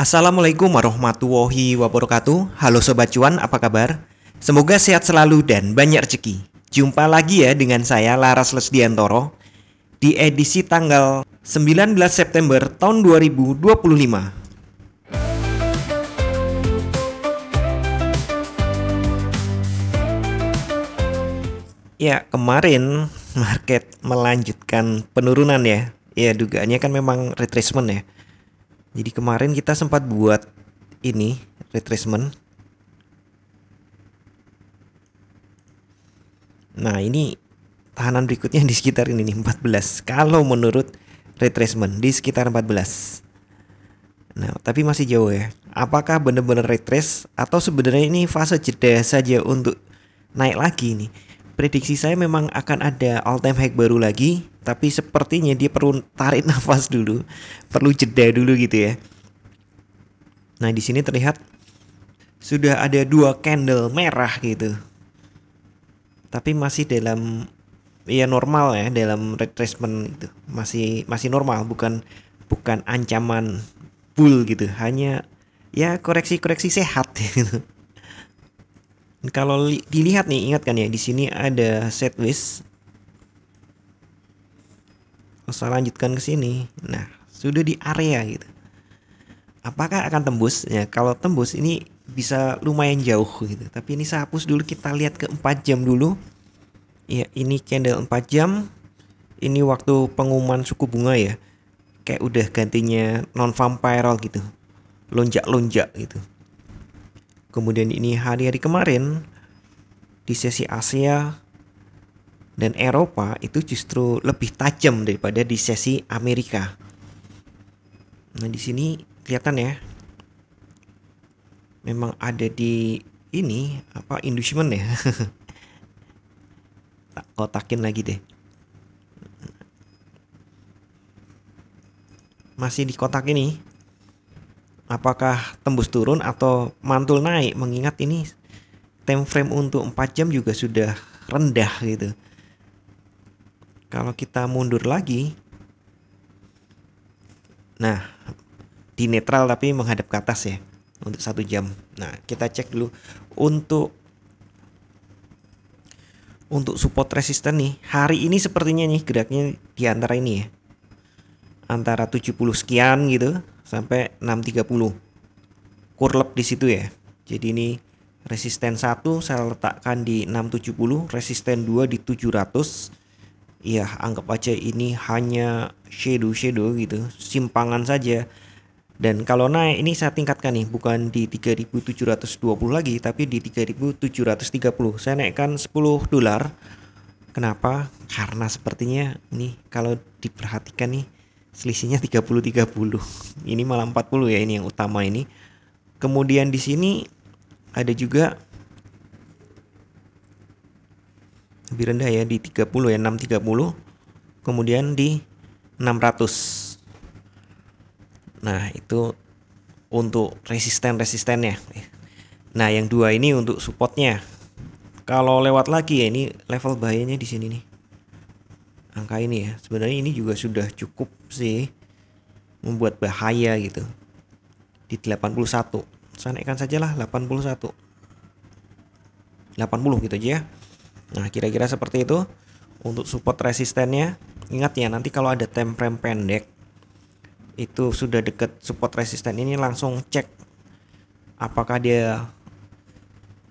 Assalamualaikum warahmatullahi wabarakatuh. Halo Sobat Cuan, apa kabar? Semoga sehat selalu dan banyak rezeki. Jumpa lagi ya dengan saya Laras Lesdiantoro di edisi tanggal 19 September tahun 2025. Ya, kemarin market melanjutkan penurunan ya. Ya, dugaannya kan memang retracement ya. Jadi kemarin kita sempat buat ini retracement. Nah, ini tahanan berikutnya di sekitar ini nih 14. Kalau menurut retracement di sekitar 14. Nah, tapi masih jauh ya. Apakah benar-benar retrace atau sebenarnya ini fase jeda saja untuk naik lagi nih? Prediksi saya memang akan ada all time high baru lagi, tapi sepertinya dia perlu tarik nafas dulu, perlu jeda dulu gitu ya. Nah, di sini terlihat sudah ada dua candle merah gitu. Tapi masih dalam ya normal ya, dalam retracement itu. Masih normal, bukan ancaman bull gitu. Hanya ya koreksi-koreksi sehat gitu. Kalau dilihat nih, ingat kan ya, di sini ada sideways. Saya lanjutkan ke sini. Nah, sudah di area gitu. Apakah akan tembus? Ya, kalau tembus ini bisa lumayan jauh gitu. Tapi ini saya hapus dulu, kita lihat ke 4 jam dulu. Ya, ini candle 4 jam. Ini waktu pengumuman suku bunga ya. Kayak udah gantinya non vampire gitu. Lonjak-lonjak gitu. Kemudian ini hari-hari kemarin di sesi Asia dan Eropa itu justru lebih tajam daripada di sesi Amerika. Nah, di sini kelihatan ya. Memang ada di ini apa inducement ya. Tak kotakin lagi deh. Masih di kotak ini. Apakah tembus turun atau mantul naik, mengingat ini time frame untuk 4 jam juga sudah rendah gitu. Kalau kita mundur lagi, nah di netral tapi menghadap ke atas ya untuk 1 jam. Nah, kita cek dulu untuk support resisten nih. Hari ini sepertinya nih geraknya di antara ini ya. Antara 70 sekian gitu sampai 630. Kurlep di situ ya. Jadi ini resisten 1 saya letakkan di 670, resisten 2 di 700. Ya, anggap aja ini hanya shadow gitu, simpangan saja. Dan kalau naik ini saya tingkatkan nih, bukan di 3.720 lagi, tapi di 3.730. Saya naikkan $10. Kenapa? Karena sepertinya nih kalau diperhatikan nih selisihnya 30-30. Ini malah 40 ya, ini yang utama ini. Kemudian di sini ada juga lebih rendah ya di 30 ya, 630. Kemudian di 600. Nah, itu untuk resistennya. Nah, yang dua ini untuk supportnya. Kalau lewat lagi ya, ini level bahayanya di sini nih. Angka ini ya, sebenarnya ini juga sudah cukup sih membuat bahaya gitu. Di 81. Saya naikkan sajalah 81. 80 gitu aja ya. Nah, kira-kira seperti itu untuk support resistennya. Ingat ya, nanti kalau ada time frame pendek itu sudah dekat support resisten ini, langsung cek apakah dia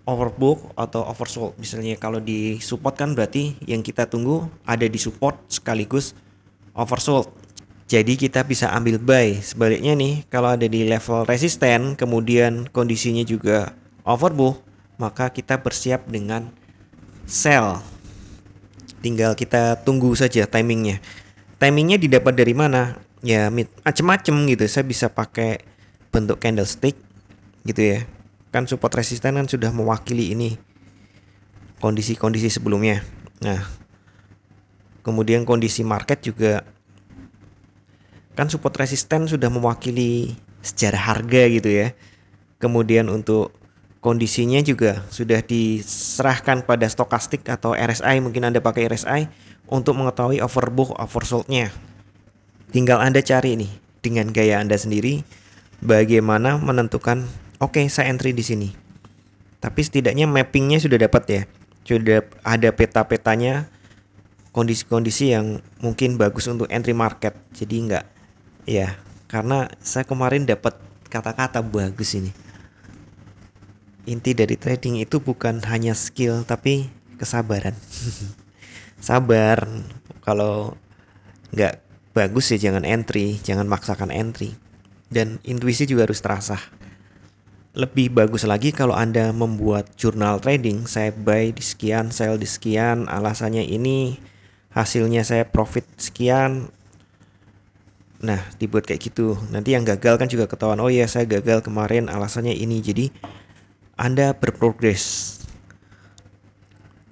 overbook atau oversold. Misalnya kalau di support kan berarti yang kita tunggu ada di support sekaligus oversold. Jadi kita bisa ambil buy. Sebaliknya nih, kalau ada di level resisten kemudian kondisinya juga overbook, maka kita bersiap dengan sell. Tinggal kita tunggu saja timingnya. Timingnya didapat dari mana? Ya macem-macem gitu. Saya bisa pakai bentuk candlestick gitu ya. Kan support resisten kan sudah mewakili ini kondisi-kondisi sebelumnya. Nah, kemudian kondisi market juga kan support resisten sudah mewakili sejarah harga gitu ya. Kemudian untuk kondisinya juga sudah diserahkan pada stokastik atau RSI, mungkin Anda pakai RSI untuk mengetahui overbook oversold-nya. Tinggal Anda cari nih dengan gaya Anda sendiri bagaimana menentukan oke, saya entry di sini. Tapi setidaknya mappingnya sudah dapat ya. Sudah ada peta-petanya, kondisi-kondisi yang mungkin bagus untuk entry market. Jadi enggak ya, karena saya kemarin dapat kata-kata bagus ini. Inti dari trading itu bukan hanya skill tapi kesabaran. Sabar, kalau nggak bagus ya jangan entry, jangan maksakan entry. Dan intuisi juga harus terasah. Lebih bagus lagi kalau Anda membuat jurnal trading, saya buy di sekian, sell di sekian, alasannya ini, hasilnya saya profit sekian. Nah, dibuat kayak gitu. Nanti yang gagal kan juga ketahuan, oh ya saya gagal kemarin, alasannya ini. Jadi Anda berprogres.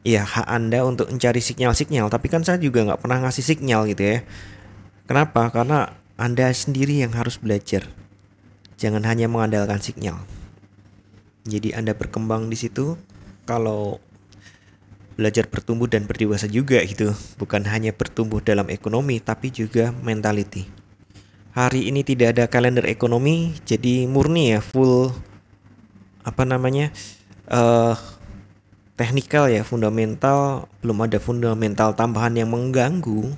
Ya, hak Anda untuk mencari sinyal-sinyal, tapi kan saya juga nggak pernah ngasih sinyal gitu ya. Kenapa? Karena Anda sendiri yang harus belajar. Jangan hanya mengandalkan sinyal. Jadi Anda berkembang di situ. Kalau belajar bertumbuh dan berdewasa juga gitu. Bukan hanya bertumbuh dalam ekonomi, tapi juga mentality. Hari ini tidak ada kalender ekonomi, jadi murni ya, full teknikal ya, fundamental, belum ada fundamental tambahan yang mengganggu.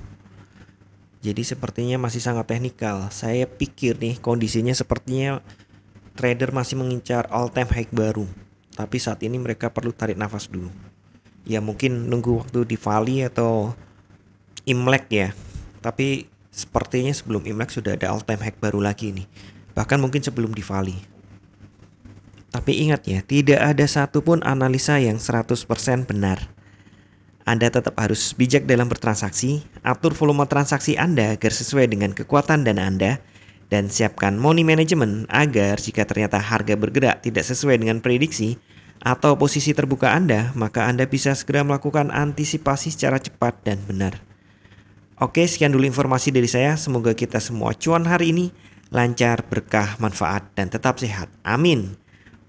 Jadi sepertinya masih sangat teknikal. Saya pikir nih kondisinya sepertinya trader masih mengincar all time high baru. Tapi saat ini mereka perlu tarik nafas dulu. Ya mungkin nunggu waktu di Bali atau Imlek ya. Tapi sepertinya sebelum Imlek sudah ada all time high baru lagi nih. Bahkan mungkin sebelum di Bali. Tapi ingat ya, tidak ada satupun analisa yang 100% benar. Anda tetap harus bijak dalam bertransaksi, atur volume transaksi Anda agar sesuai dengan kekuatan dana Anda, dan siapkan money management agar jika ternyata harga bergerak tidak sesuai dengan prediksi atau posisi terbuka Anda, maka Anda bisa segera melakukan antisipasi secara cepat dan benar. Oke, sekian dulu informasi dari saya. Semoga kita semua cuan hari ini lancar, berkah, manfaat, dan tetap sehat. Amin.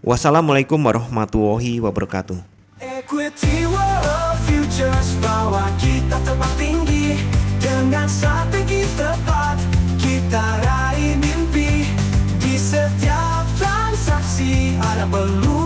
Wassalamualaikum warahmatullahi wabarakatuh. Equity World Futures, bawa kita terbang tinggi dengan strategi tepat. Kita raih mimpi di setiap transaksi, ada peluang.